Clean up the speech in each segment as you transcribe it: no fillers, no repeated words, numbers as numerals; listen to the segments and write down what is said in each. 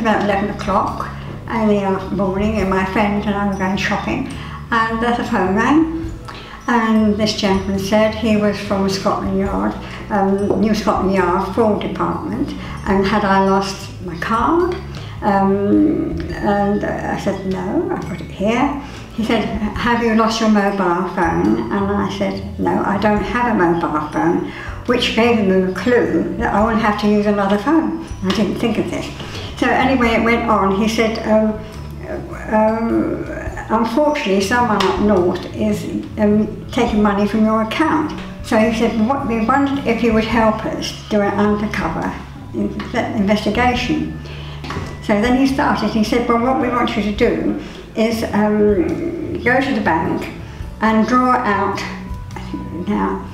about 11 o'clock in the morning, and my friend and I were going shopping, and the phone rang, and this gentleman said he was from Scotland Yard, New Scotland Yard Fraud Department, and had I lost my card? And I said, no, I've got it here. He said, have you lost your mobile phone? And I said, no, I don't have a mobile phone, which gave him a clue that I would have to use another phone. I didn't think of this. So anyway, it went on. He said, unfortunately, someone up north is taking money from your account. So he said, we wondered if you would help us do an undercover investigation. So then he started, he said, well, what we want you to do is go to the bank and draw out, now,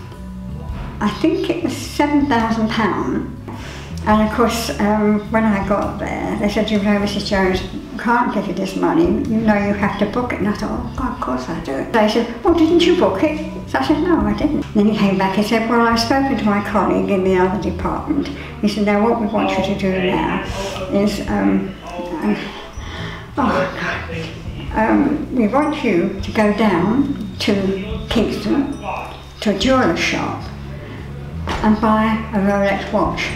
I think it was £7,000. And of course, when I got there, they said, you know, Mrs. Jones, can't give you this money, you know you have to book it. And I thought, oh God, of course I do. They said, well, didn't you book it? So I said, no, I didn't. Then he came back and said, well, I've spoken to my colleague in the other department. He said, now what we want you to do now is, we want you to go down to Kingston, to a jeweller's shop, and buy a Rolex watch.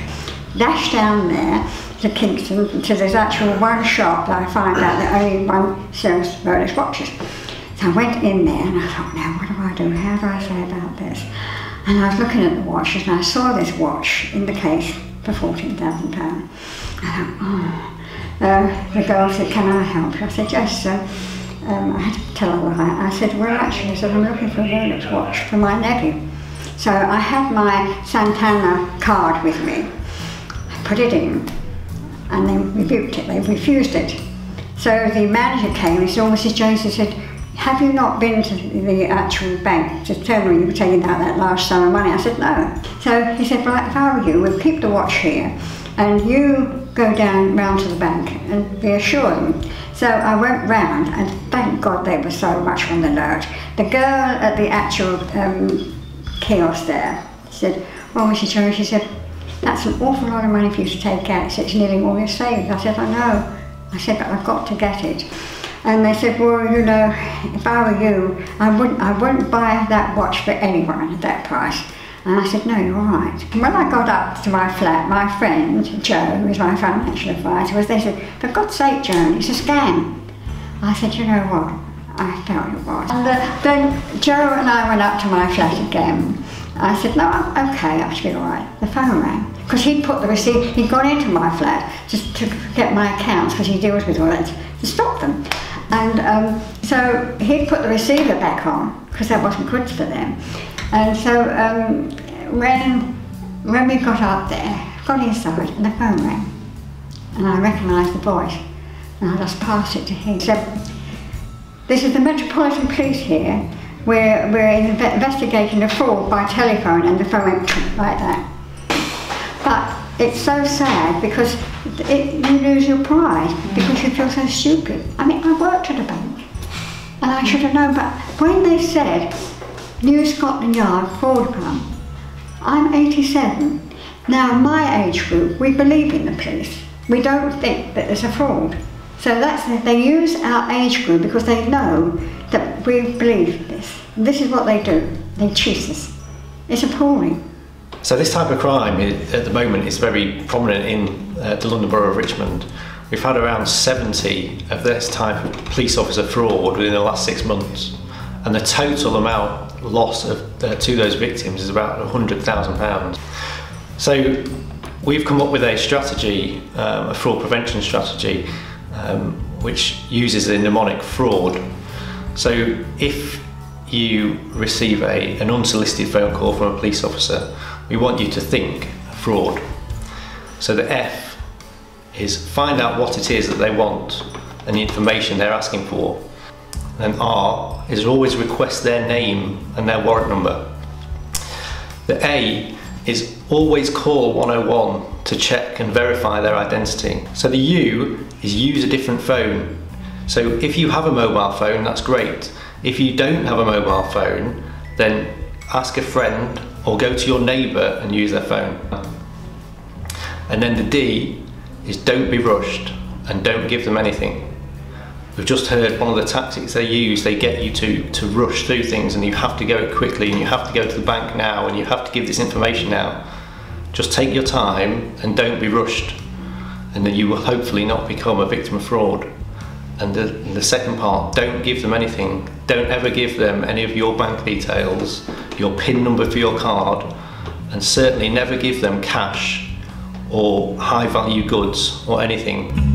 Dash down there to Kingston, to this actual one shop that I find out that only one sells Rolex watches. So I went in there and I thought, now what do I do? How do I say about this? And I was looking at the watches and I saw this watch in the case for £14,000. I thought, oh. The girl said, can I help you? I said, yes, sir. I had to tell her why. I said, well, actually, I said, I'm looking for a Rolex watch for my nephew. So I had my Santana card with me. I put it in, and they rebuked it. They refused it. So the manager came and said, oh, Mrs. Jones, he said, have you not been to the actual bank to tell me you were taking out that large sum of money? I said, no. So he said, right, if I were you, we'll keep the watch here, and you go round to the bank and reassure them. So I went round, and thank God they were so much on the alert. The girl at the actual kiosk there said, well, Mrs. Jones, she said, that's an awful lot of money for you to take out. She said, it's nearly all your savings. I said, I know. I said, but I've got to get it. And they said, well, you know, if I were you, I wouldn't buy that watch for anyone at that price. And I said, no, you're right. When I got up to my flat, my friend, Joe, who was my financial advisor, they said, for God's sake, Joan, it's a scam. I said, you know what? I felt it was. And then Joe and I went up to my flat again. I said, no, I'm okay, I should be all right. The phone rang. Because he'd put the receipt, he'd gone into my flat just to get my accounts, because he deals with all that, to stop them. And so he'd put the receiver back on, because that wasn't good for them. And so when we got up there, got inside, and the phone rang. And I recognised the voice, and I just passed it to him. He said, this is the Metropolitan Police here. We're investigating a fraud by telephone, and the phone went like that. But it's so sad because you lose your pride because you feel so stupid. I mean, I worked at a bank, and I should have known, but when they said New Scotland Yard Fraud Department, I'm 87. Now, in my age group, we believe in the police. We don't think that there's a fraud. So they use our age group because they know that we believe this. And this is what they do. They cheat us. It's appalling. So this type of crime at the moment is very prominent in the London Borough of Richmond. We've had around 70 of this type of police officer fraud within the last 6 months. And the total amount lost to those victims is about £100,000. So we've come up with a strategy, a fraud prevention strategy, which uses a mnemonic fraud. So if you receive an unsolicited phone call from a police officer, we want you to think fraud. So the F is find out what it is that they want and the information they're asking for. And R is always request their name and their warrant number. The A is always call 101 to check and verify their identity. So the U is use a different phone. So if you have a mobile phone, that's great. If you don't have a mobile phone, then ask a friend or go to your neighbour and use their phone. And then the D is don't be rushed. and don't give them anything. We've just heard one of the tactics they use, they get you to rush through things, and you have to go quickly, and you have to go to the bank now, and you have to give this information now. Just take your time and don't be rushed, and then you will hopefully not become a victim of fraud. And the second part, don't give them anything. Don't ever give them any of your bank details, your PIN number for your card, and certainly never give them cash or high value goods or anything.